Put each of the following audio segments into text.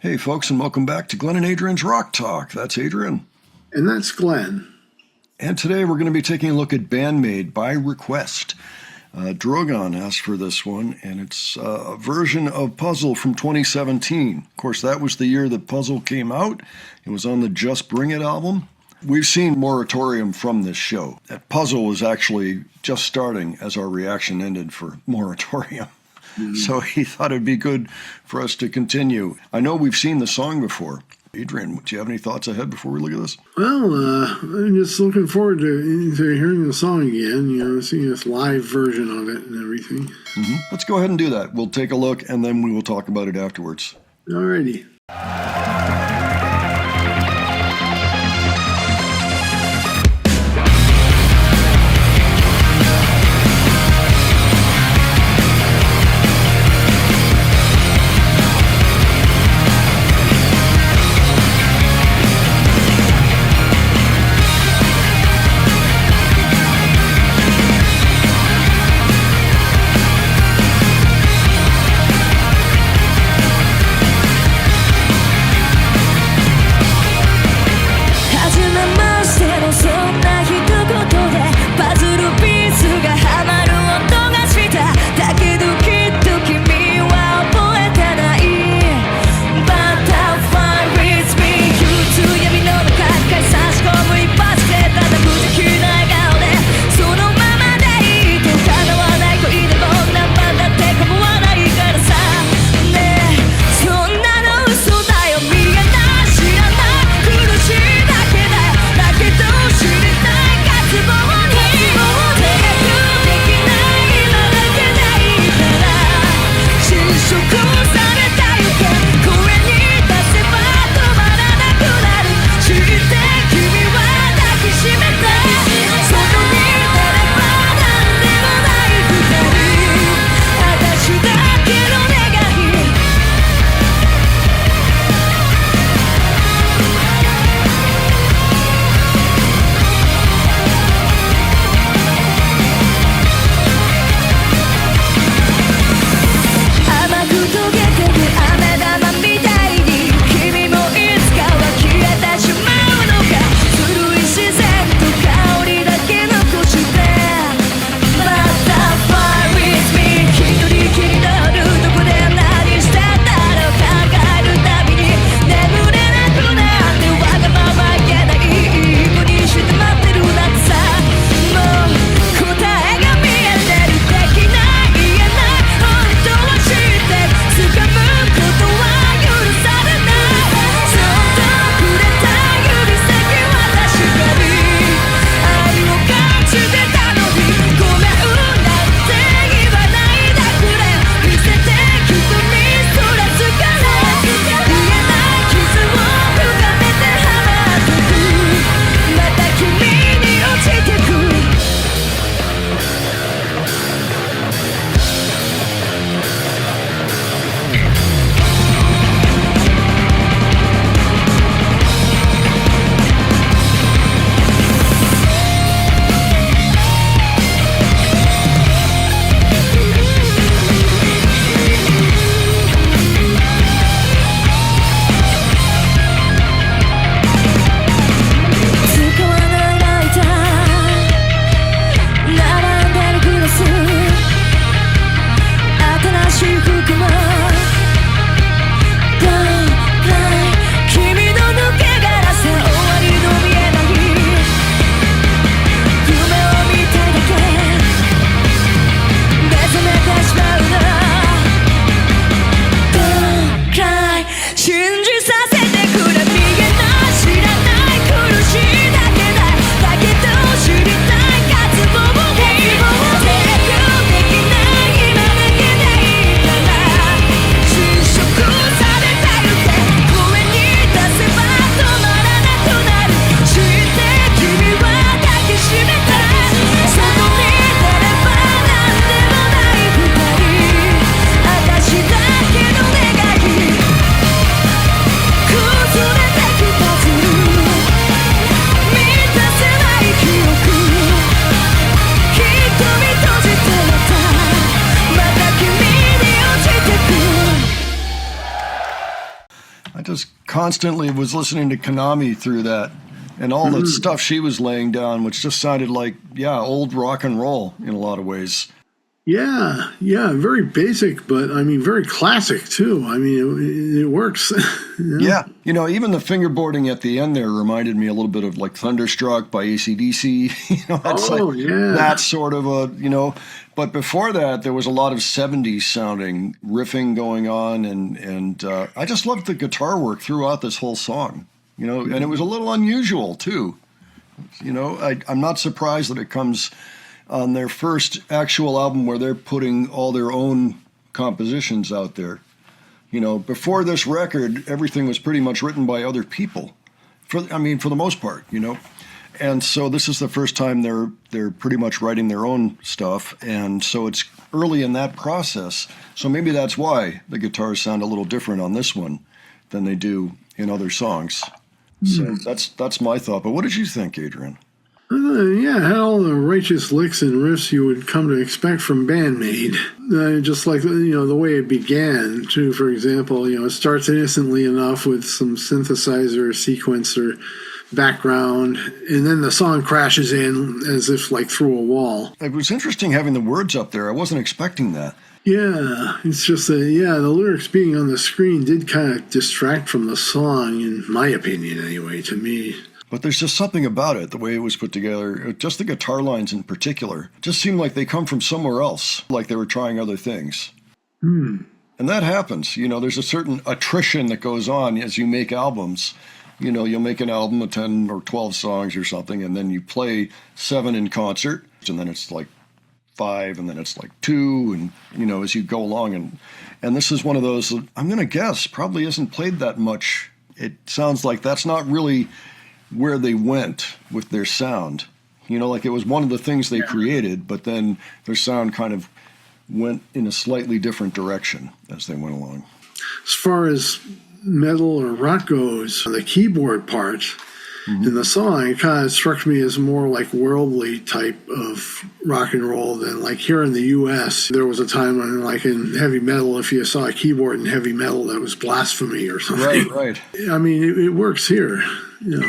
Hey, folks, and welcome back to Glenn and Adrian's Rock Talk. That's Adrian. And that's Glenn. And today we're going to be taking a look at Band-Maid by request. Drogon asked for this one, and it's a version of Puzzle from 2017. Of course, that was the year that Puzzle came out. It was on the Just Bring It album. We've seen Moratorium from this show. That Puzzle was actually just starting as our reaction ended for Moratorium. So he thought it'd be good for us to continue. I know we've seen the song before. Adrian, do you have any thoughts ahead before we look at this? Well, I'm just looking forward to hearing the song again, seeing this live version of it and everything. Let's go ahead and do that. We'll take a look, and then we will talk about it afterwards. Alrighty. I just constantly was listening to Konami through that and all the stuff she was laying down, which just sounded like, yeah, old rock and roll in a lot of ways. Yeah, very basic, but I mean, very classic too. I mean, it works. Yeah, even the fingerboarding at the end there reminded me a little bit of like Thunderstruck by AC/DC. It's that sort of But before that, there was a lot of 70s sounding riffing going on, and I just loved the guitar work throughout this whole song. And it was a little unusual too. I'm not surprised that it comes on their first actual album where they're putting all their own compositions out there. Before this record, everything was pretty much written by other people, for the most part, And so this is the first time they're pretty much writing their own stuff, and so it's early in that process. So maybe that's why the guitars sound a little different on this one than they do in other songs. So that's my thought. But what did you think, Adrian? Yeah, it had all the righteous licks and riffs you would come to expect from Band-Maid. Just like, the way it began, too, for example, it starts innocently enough with some synthesizer sequencer background, and then the song crashes in as if like through a wall. It was interesting having the words up there. I wasn't expecting that. Yeah, it's just the lyrics being on the screen did kind of distract from the song, in my opinion, anyway, to me. But there's just something about it, the way it was put together, just the guitar lines in particular, just seemed like they come from somewhere else, like they were trying other things. And that happens. There's a certain attrition that goes on as you make albums. You'll make an album of 10 or 12 songs or something, and then you play 7 in concert, and then it's like 5, and then it's like 2, and, as you go along. And this is one of those that I'm going to guess probably isn't played that much. It sounds like that's not really where they went with their sound. Like it was one of the things they created, but then their sound kind of went in a slightly different direction as they went along. As far as metal or rock goes, the keyboard part in the song, it kind of struck me as more like worldly type of rock and roll than like here in the U.S. There was a time when, like in heavy metal, if you saw a keyboard in heavy metal, that was blasphemy or something. Right. I mean, it works here, in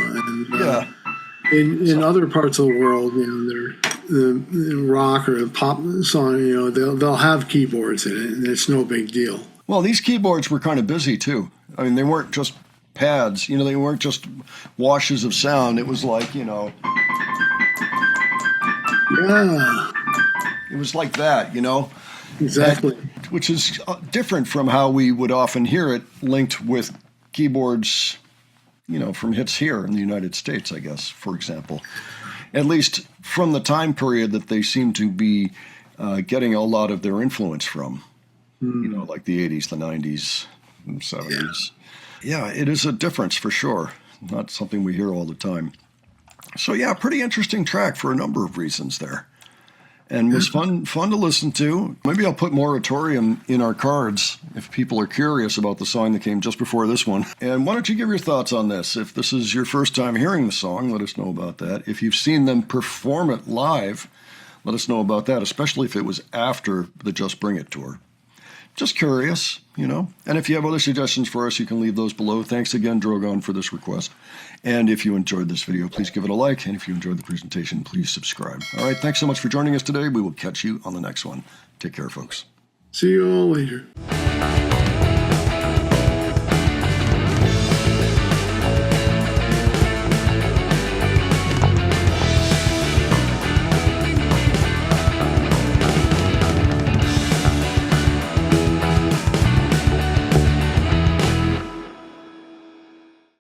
other parts of the world, the rock or the pop song, they'll have keyboards in it, and it's no big deal. Well, these keyboards were kind of busy too. I mean, they weren't just pads, they weren't just washes of sound. It was like, Yeah. It was like that, Exactly. Which is different from how we would often hear it linked with keyboards, from hits here in the United States, I guess, for example. At least from the time period that they seem to be getting a lot of their influence from, like the 80s, the 90s, and 70s. Yeah, it is a difference for sure. Not something we hear all the time. So yeah, pretty interesting track for a number of reasons there. And was fun to listen to. Maybe I'll put Moratorium in our cards if people are curious about the song that came just before this one. And why don't you give your thoughts on this? If this is your first time hearing the song, let us know about that. If you've seen them perform it live, let us know about that, especially if it was after the Just Bring It tour. Just curious, And if you have other suggestions for us, you can leave those below. Thanks again, Drogon, for this request. And if you enjoyed this video, please give it a like. And if you enjoyed the presentation, please subscribe. All right, thanks so much for joining us today. We will catch you on the next one. Take care, folks. See you all later.